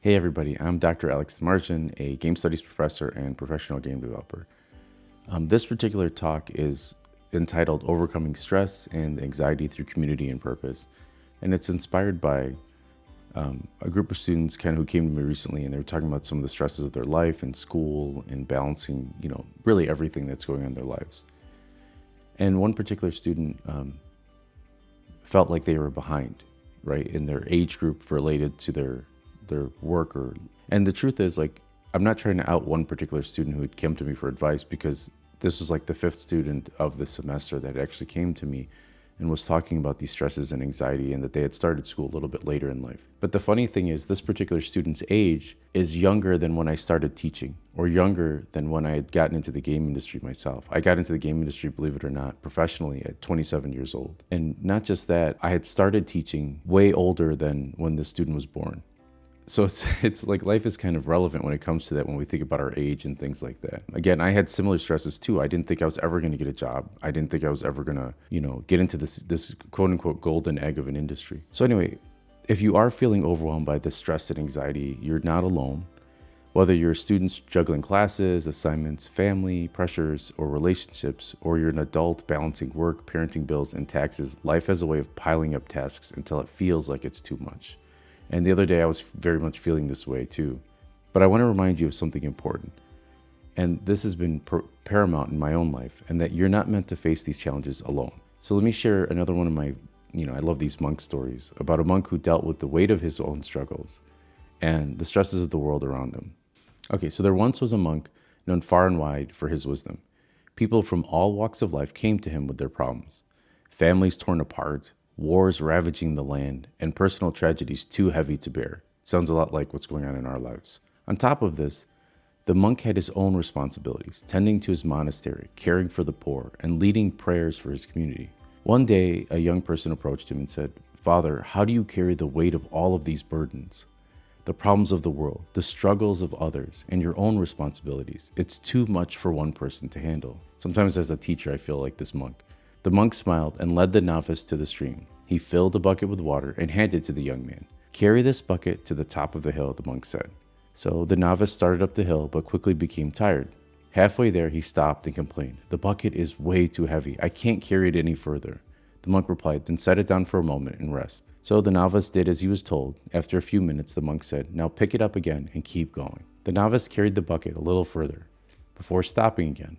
Hey everybody, I'm Dr. Alex Martin, a game studies professor and professional game developer. This particular talk is entitled Overcoming Stress and Anxiety Through Community and Purpose. And it's inspired by a group of students who came to me recently, and they were talking about some of the stresses of their life and school and balancing, really everything that's going on in their lives. And one particular student felt like they were behind, right, in their age group related to their work. And the truth is, I'm not trying to out one particular student who had come to me for advice, because this was like the fifth student of the semester that actually came to me and was talking about these stresses and anxiety, and that they had started school a little bit later in life. But the funny thing is, this particular student's age is younger than when I started teaching, or younger than when I had gotten into the game industry myself. I got into the game industry, believe it or not, professionally at 27 years old. And not just that, I had started teaching way older than when the student was born. So it's like life is kind of relevant when it comes to that, when we think about our age and things like that. Again, I had similar stresses too. I didn't think I was ever going to get a job. I didn't think I was ever going to, get into this quote unquote golden egg of an industry. So anyway, if you are feeling overwhelmed by this stress and anxiety, you're not alone. Whether you're students juggling classes, assignments, family pressures, or relationships, or you're an adult balancing work, parenting, bills, and taxes, life has a way of piling up tasks until it feels like it's too much. And the other day, I was very much feeling this way too. But I want to remind you of something important. And this has been paramount in my own life, and that you're not meant to face these challenges alone. So let me share another one of my, I love these monk stories about a monk who dealt with the weight of his own struggles and the stresses of the world around him. Okay, so there once was a monk known far and wide for his wisdom. People from all walks of life came to him with their problems. Families torn apart, wars ravaging the land, and personal tragedies too heavy to bear. Sounds a lot like what's going on in our lives. On top of this, the monk had his own responsibilities, tending to his monastery, caring for the poor, and leading prayers for his community. One day, a young person approached him and said, "Father, how do you carry the weight of all of these burdens? The problems of the world, the struggles of others, and your own responsibilities. It's too much for one person to handle." Sometimes as a teacher, I feel like this monk. The monk smiled and led the novice to the stream. He filled a bucket with water and handed it to the young man. "Carry this bucket to the top of the hill," the monk said. So the novice started up the hill, but quickly became tired. Halfway there, he stopped and complained, "The bucket is way too heavy. I can't carry it any further." The monk replied, "Then set it down for a moment and rest." So the novice did as he was told. After a few minutes, the monk said, "Now pick it up again and keep going." The novice carried the bucket a little further before stopping again.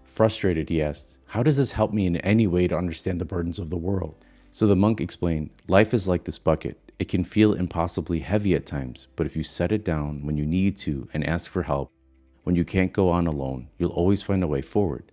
Frustrated, he asked, "How does this help me in any way to understand the burdens of the world?" So the monk explained, "Life is like this bucket. It can feel impossibly heavy at times, but if you set it down when you need to and ask for help, when you can't go on alone, you'll always find a way forward.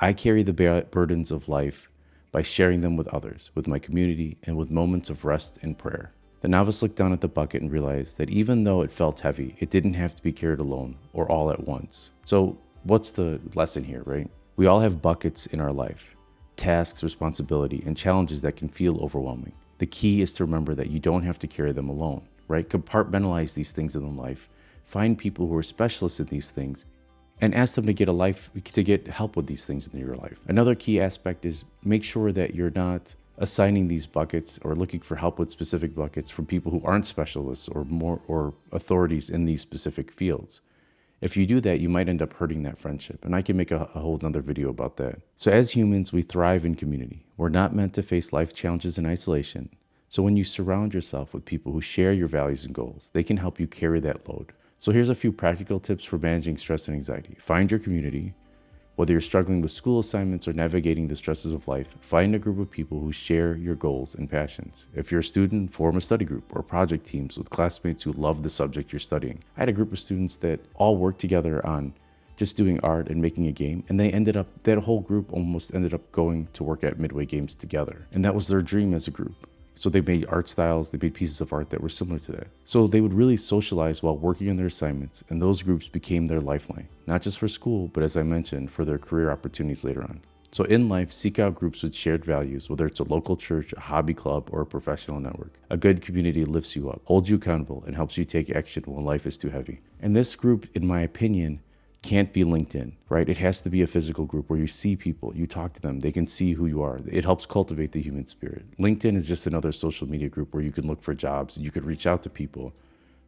I carry the burdens of life by sharing them with others, with my community, and with moments of rest and prayer." The novice looked down at the bucket and realized that even though it felt heavy, it didn't have to be carried alone or all at once. So what's the lesson here, right? We all have buckets in our life, tasks, responsibility, and challenges that can feel overwhelming. The key is to remember that you don't have to carry them alone, right? Compartmentalize these things in life. Find people who are specialists in these things and ask them to get help with these things in your life. Another key aspect is make sure that you're not assigning these buckets or looking for help with specific buckets from people who aren't specialists or authorities in these specific fields. If you do that, you might end up hurting that friendship. And I can make a whole other video about that. So as humans, we thrive in community. We're not meant to face life challenges in isolation. So when you surround yourself with people who share your values and goals, they can help you carry that load. So here's a few practical tips for managing stress and anxiety. Find your community. Whether you're struggling with school assignments or navigating the stresses of life, find a group of people who share your goals and passions. If you're a student, form a study group or project teams with classmates who love the subject you're studying. I had a group of students that all worked together on just doing art and making a game, and that whole group almost ended up going to work at Midway Games together. And that was their dream as a group. So they made art styles, they made pieces of art that were similar to that. So they would really socialize while working on their assignments, and those groups became their lifeline, not just for school, but as I mentioned, for their career opportunities later on. So in life, seek out groups with shared values, whether it's a local church, a hobby club, or a professional network. A good community lifts you up, holds you accountable, and helps you take action when life is too heavy. And this group, in my opinion, can't be LinkedIn, right? It has to be a physical group where you see people, you talk to them, they can see who you are. It helps cultivate the human spirit. LinkedIn is just another social media group where you can look for jobs, you could reach out to people.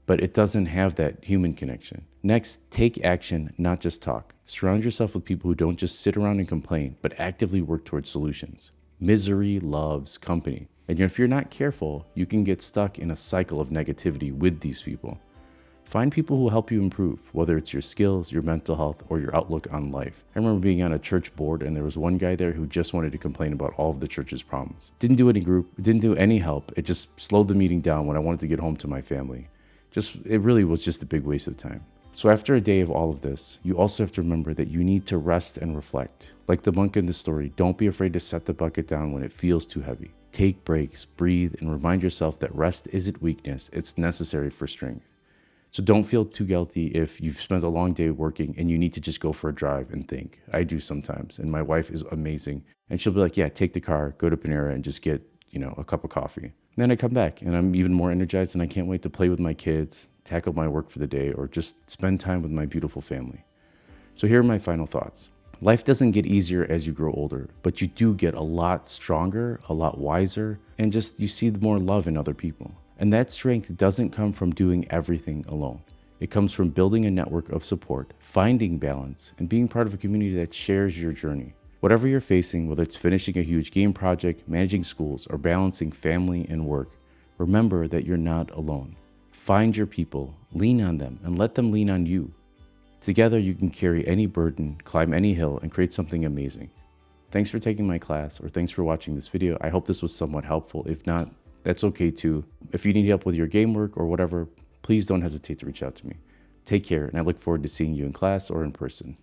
but it doesn't have that human connection. Next, take action, not just talk. Surround yourself with people who don't just sit around and complain, but actively work towards solutions. Misery loves company. And if you're not careful, you can get stuck in a cycle of negativity with these people. Find people who help you improve, whether it's your skills, your mental health, or your outlook on life. I remember being on a church board and there was one guy there who just wanted to complain about all of the church's problems. Didn't do any group, didn't do any help. It just slowed the meeting down when I wanted to get home to my family. It really was just a big waste of time. So after a day of all of this, you also have to remember that you need to rest and reflect. Like the monk in the story, don't be afraid to set the bucket down when it feels too heavy. Take breaks, breathe, and remind yourself that rest isn't weakness, it's necessary for strength. So don't feel too guilty if you've spent a long day working and you need to just go for a drive and think. I do sometimes, and my wife is amazing. And she'll be like, yeah, take the car, go to Panera and just get, a cup of coffee. And then I come back and I'm even more energized and I can't wait to play with my kids, tackle my work for the day, or just spend time with my beautiful family. So here are my final thoughts. Life doesn't get easier as you grow older, but you do get a lot stronger, a lot wiser, and just you see more love in other people. And that strength doesn't come from doing everything alone. It comes from building a network of support, finding balance, and being part of a community that shares your journey. Whatever you're facing, whether it's finishing a huge game project, managing schools, or balancing family and work, remember that you're not alone. Find your people, lean on them, and let them lean on you. Together, you can carry any burden, climb any hill, and create something amazing. Thanks for taking my class, or thanks for watching this video. I hope this was somewhat helpful. If not, that's okay too. If you need help with your game work or whatever, please don't hesitate to reach out to me. Take care, and I look forward to seeing you in class or in person.